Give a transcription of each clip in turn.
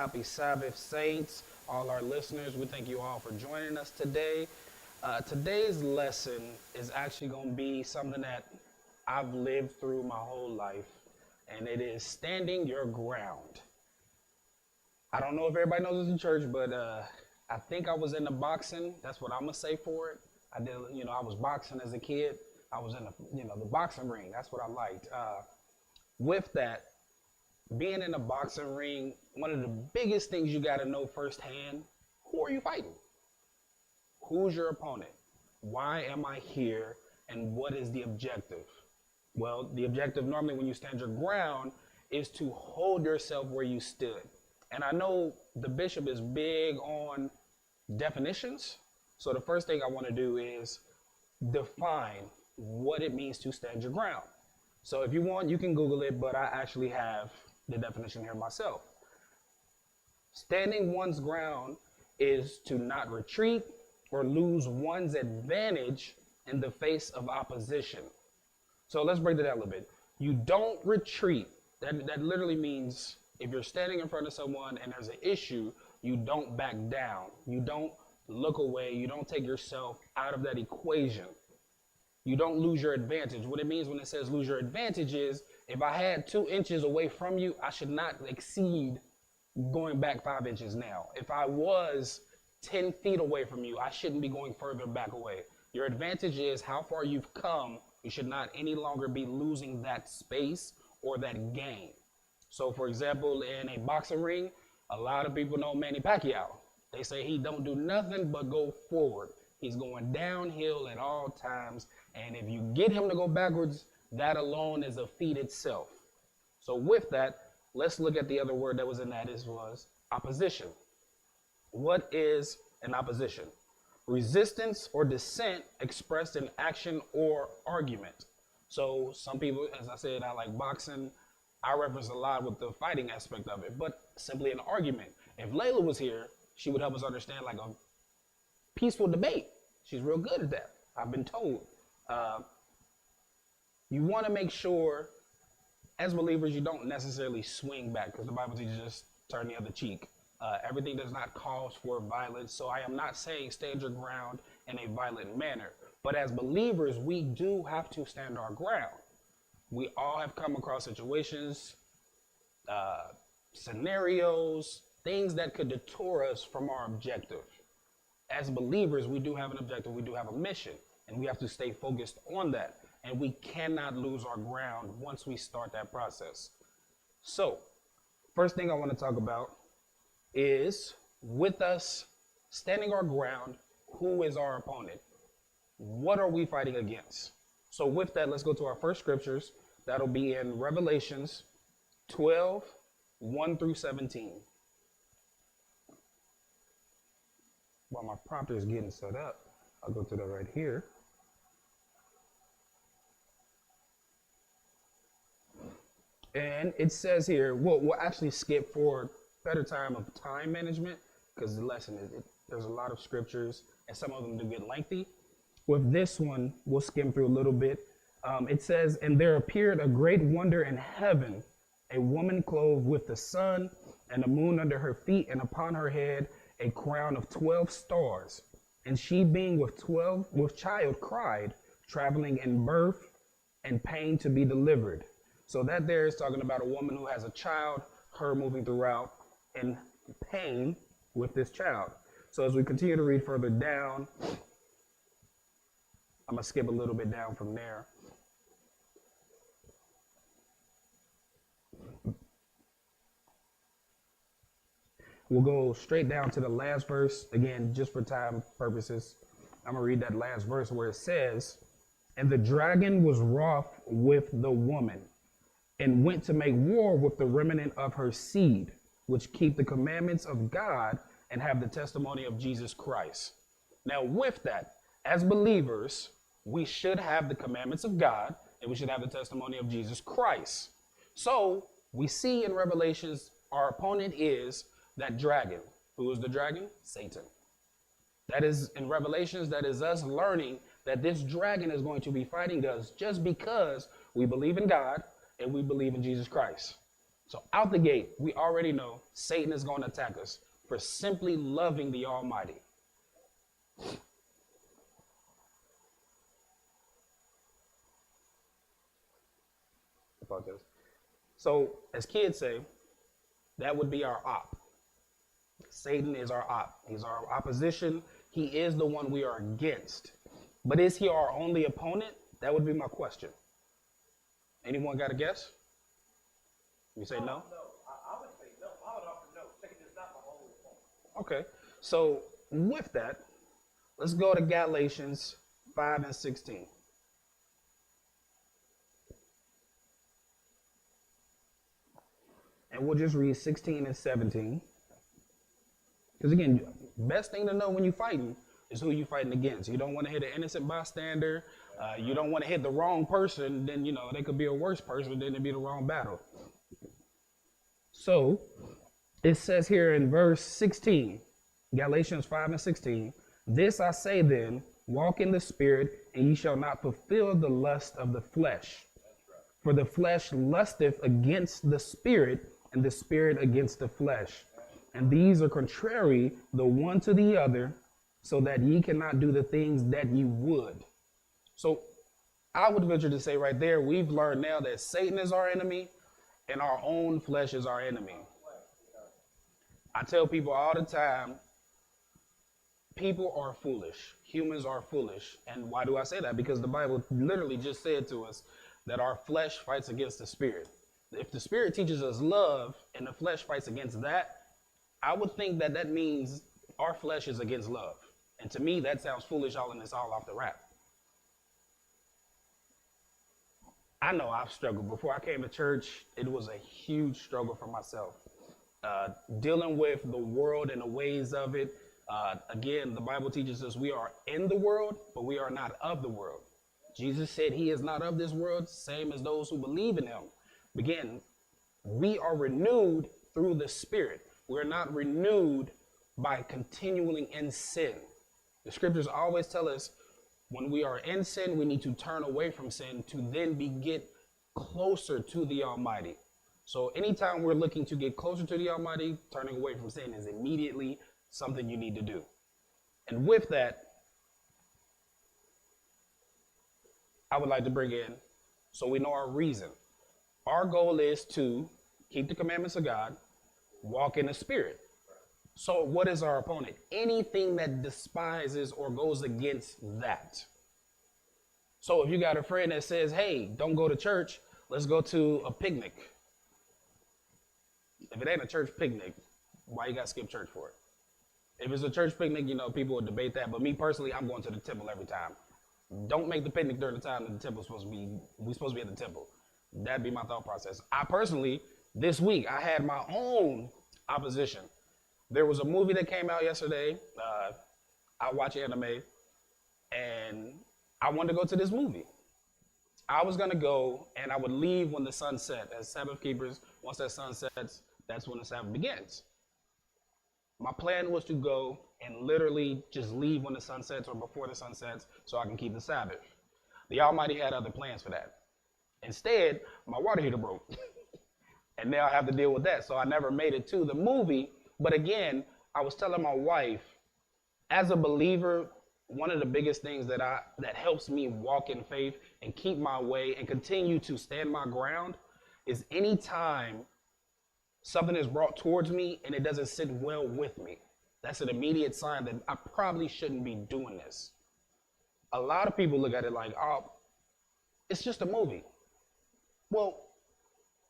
Happy Sabbath, saints, all our listeners. We thank you all for joining us today. Today's lesson is actually going to be something that I've lived through my whole life, and it is standing your ground. I don't know if everybody knows this in church, but I think I was into boxing. That's what I'm going to say for it. I was boxing as a kid. I was in the boxing ring. That's what I liked. With that, being in a boxing ring, one of the biggest things you got to know firsthand, who are you fighting? Who's your opponent? Why am I here? And what is the objective? Well, the objective normally when you stand your ground is to hold yourself where you stood. And I know the bishop is big on definitions. So the first thing I want to do is define what it means to stand your ground. So if you want, you can Google it, but I actually have the definition here myself. Standing one's ground is to not retreat or lose one's advantage in the face of opposition. So let's break that down a little bit. You don't retreat. That literally means if you're standing in front of someone and there's an issue, you don't back down. You don't look away. You don't take yourself out of that equation. You don't lose your advantage. What it means when it says lose your advantage is if I had 2 inches away from you, I should not exceed going back 5 inches now. If I was 10 feet away from you, I shouldn't be going further back away. Your advantage is how far you've come. You should not any longer be losing that space or that game. So for example, in a boxing ring, a lot of people know Manny Pacquiao. They say he don't do nothing but go forward. He's going downhill at all times. And if you get him to go backwards, that alone is a feat itself. So with that, let's look at the other word that was in that was opposition. What is an opposition? Resistance or dissent expressed in action or argument. So some people, as I said, I like boxing. I reference a lot with the fighting aspect of it, but simply an argument. If Layla was here, she would help us understand like a peaceful debate. She's real good at that, I've been told. You want to make sure, as believers, you don't necessarily swing back, because the Bible teaches just turn the other cheek. Everything does not cause for violence, so I am not saying stand your ground in a violent manner. But as believers, we do have to stand our ground. We all have come across situations, scenarios, things that could detour us from our objective. As believers, we do have an objective, we do have a mission, and we have to stay focused on that. And we cannot lose our ground once we start that process. So, first thing I want to talk about is, with us standing our ground, who is our opponent? What are we fighting against? So with that, let's go to our first scriptures. That'll be in Revelations 12, 1 through 17. While my prompter is getting set up, I'll go to that right here. And it says here, we'll actually skip for better time of time management, because the lesson there's a lot of scriptures and some of them do get lengthy. With this one, we'll skim through a little bit. It says, and there appeared a great wonder in heaven, a woman clothed with the sun and the moon under her feet, and upon her head a crown of 12 stars. And she being with child cried, traveling in birth and pain to be delivered. So that there is talking about a woman who has a child, her moving throughout in pain with this child. So as we continue to read further down, I'm going to skip a little bit down from there. We'll go straight down to the last verse. Again, just for time purposes, I'm going to read that last verse where it says, and the dragon was wroth with the woman, and went to make war with the remnant of her seed, which keep the commandments of God and have the testimony of Jesus Christ. Now with that, as believers, we should have the commandments of God, and we should have the testimony of Jesus Christ. So we see in Revelations, our opponent is that dragon. Who is the dragon? Satan. That is, in Revelations, that is us learning that this dragon is going to be fighting us just because we believe in God and we believe in Jesus Christ. So out the gate, we already know Satan is going to attack us for simply loving the Almighty. So as kids say, that would be our op. Satan is our op. He's our opposition. He is the one we are against. But is he our only opponent? That would be my question. Anyone got a guess? You say no? No, I would say no. I would offer no. Satan is not my only opponent. Okay. So with that, let's go to Galatians 5 and 16. And we'll just read 16 and 17. Because again, best thing to know when you're fighting is who you're fighting against. You don't want to hit an innocent bystander. You don't want to hit the wrong person. Then, they could be a worse person. Then it'd be the wrong battle. So it says here in verse 16, Galatians 5 and 16, this I say then, walk in the spirit, and ye shall not fulfill the lust of the flesh. For the flesh lusteth against the spirit, and the spirit against the flesh. And these are contrary the one to the other, so that ye cannot do the things that ye would. So I would venture to say right there, we've learned now that Satan is our enemy and our own flesh is our enemy. I tell people all the time, people are foolish. Humans are foolish. And why do I say that? Because the Bible literally just said to us that our flesh fights against the spirit. If the spirit teaches us love and the flesh fights against that, I would think that that means our flesh is against love. And to me, that sounds foolish, and it's all off the wrap. I know I've struggled. Before I came to church, it was a huge struggle for myself. Dealing with the world and the ways of it. Again, the Bible teaches us we are in the world, but we are not of the world. Jesus said he is not of this world, same as those who believe in him. Again, we are renewed through the Spirit. We're not renewed by continuing in sin. The scriptures always tell us when we are in sin, we need to turn away from sin to then get closer to the Almighty. So anytime we're looking to get closer to the Almighty, turning away from sin is immediately something you need to do. And with that, I would like to bring in, so we know our reason. Our goal is to keep the commandments of God, walk in the Spirit. So what is our opponent? Anything that despises or goes against that. So if you got a friend that says, hey, don't go to church, let's go to a picnic. If it ain't a church picnic, why you got to skip church for it? If it's a church picnic, people would debate that. But me personally, I'm going to the temple every time. Don't make the picnic during the time that the temple's supposed to be, we're supposed to be at the temple. That'd be my thought process. I personally, this week, I had my own opposition. There was a movie that came out yesterday. I watch anime, and I wanted to go to this movie. I was going to go, and I would leave when the sun set. As Sabbath keepers, once that sun sets, that's when the Sabbath begins. My plan was to go and literally just leave when the sun sets or before the sun sets so I can keep the Sabbath. The Almighty had other plans for that. Instead, my water heater broke. And now I have to deal with that. So I never made it to the movie. But again, I was telling my wife, as a believer, one of the biggest things that helps me walk in faith and keep my way and continue to stand my ground is anytime something is brought towards me and it doesn't sit well with me. That's an immediate sign that I probably shouldn't be doing this. A lot of people look at it like, oh, it's just a movie. Well,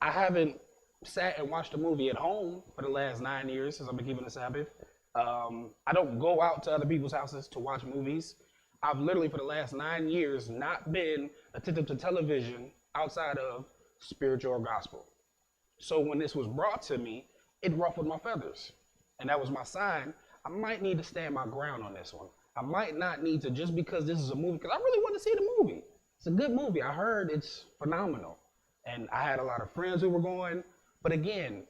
I haven't sat and watched a movie at home for the last 9 years since I've been keeping the Sabbath. I don't go out to other people's houses to watch movies. I've literally for the last 9 years not been attentive to television outside of spiritual or gospel. So when this was brought to me, it ruffled my feathers. And that was my sign. I might need to stand my ground on this one. I might not need to, just because this is a movie, because I really want to see the movie. It's a good movie. I heard it's phenomenal. And I had a lot of friends who were going. But again,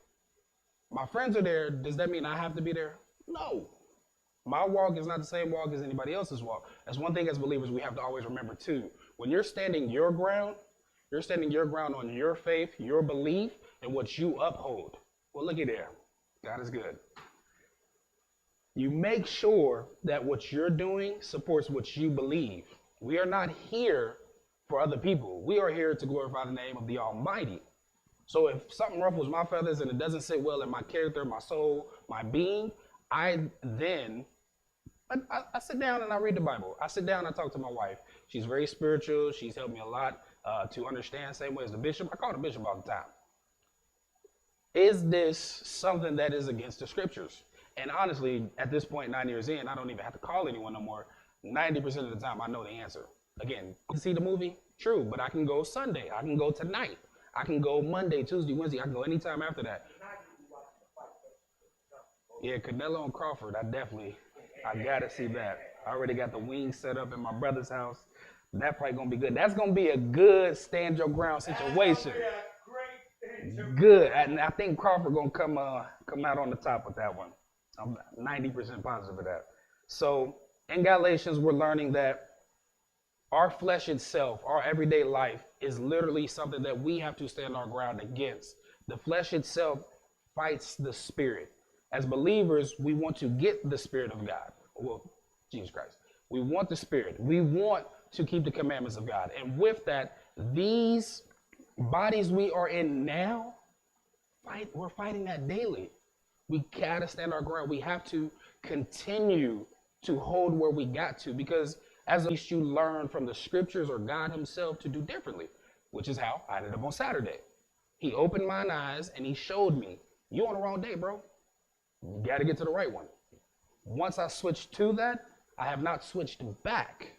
my friends are there. Does that mean I have to be there? No. My walk is not the same walk as anybody else's walk. That's one thing as believers we have to always remember too. When you're standing your ground, You're standing your ground on your faith, your belief, and what you uphold. Well, looky there. God is good. You make sure that what you're doing supports what you believe. We are not here for other people. We are here to glorify the name of the Almighty. So if something ruffles my feathers and it doesn't sit well in my character, my soul, my being, I sit down and I read the Bible. I sit down and I talk to my wife. She's very spiritual. She's helped me a lot to understand, same way as the bishop. I call the bishop all the time. Is this something that is against the scriptures? And honestly, at this point, 9 years in, I don't even have to call anyone no more. 90% of the time, I know the answer. Again, see the movie? True, but I can go Sunday. I can go tonight. I can go Monday, Tuesday, Wednesday. I can go anytime after that. Yeah, Canelo and Crawford, I gotta see that. I already got the wings set up in my brother's house. That fight gonna be good. That's gonna be a good stand your ground situation. Good, and I think Crawford gonna come out on the top with that one. I'm 90% positive of that. So in Galatians, we're learning that our flesh itself, our everyday life, is literally something that we have to stand our ground against. The flesh itself fights the spirit. As believers, we want to get the Spirit of God. Well, Jesus Christ. We want the Spirit. We want to keep the commandments of God. And with that, these bodies we are in now, we're fighting that daily. We gotta stand our ground. We have to continue to hold where we got to, because as at least you learn from the scriptures or God himself to do differently, which is how I ended up on Saturday. He opened my eyes and he showed me, you on the wrong day, bro. You got to get to the right one. Once I switched to that, I have not switched back.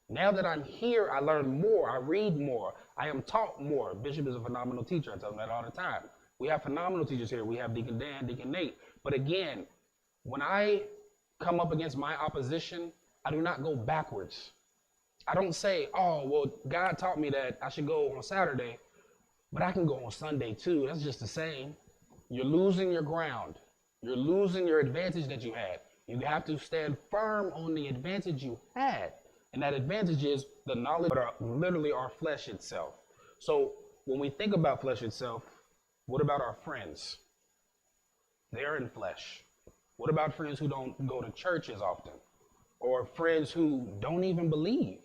Now that I'm here, I learn more. I read more. I am taught more. Bishop is a phenomenal teacher. I tell him that all the time. We have phenomenal teachers here. We have Deacon Dan, Deacon Nate. But again, when I come up against my opposition, I do not go backwards. I don't say, oh, well, God taught me that I should go on Saturday, but I can go on Sunday too. That's just the same. You're losing your ground. You're losing your advantage that you had. You have to stand firm on the advantage you had. And that advantage is the knowledge of literally our flesh itself. So when we think about flesh itself, what about our friends? They're in flesh. What about friends who don't go to church as often? Or friends who don't even believe?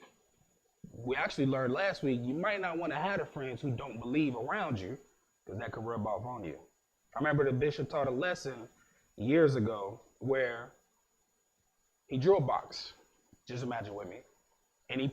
We actually learned last week, you might not want to have the friends who don't believe around you, because that could rub off on you. I remember the bishop taught a lesson years ago where he drew a box, just imagine with me, and he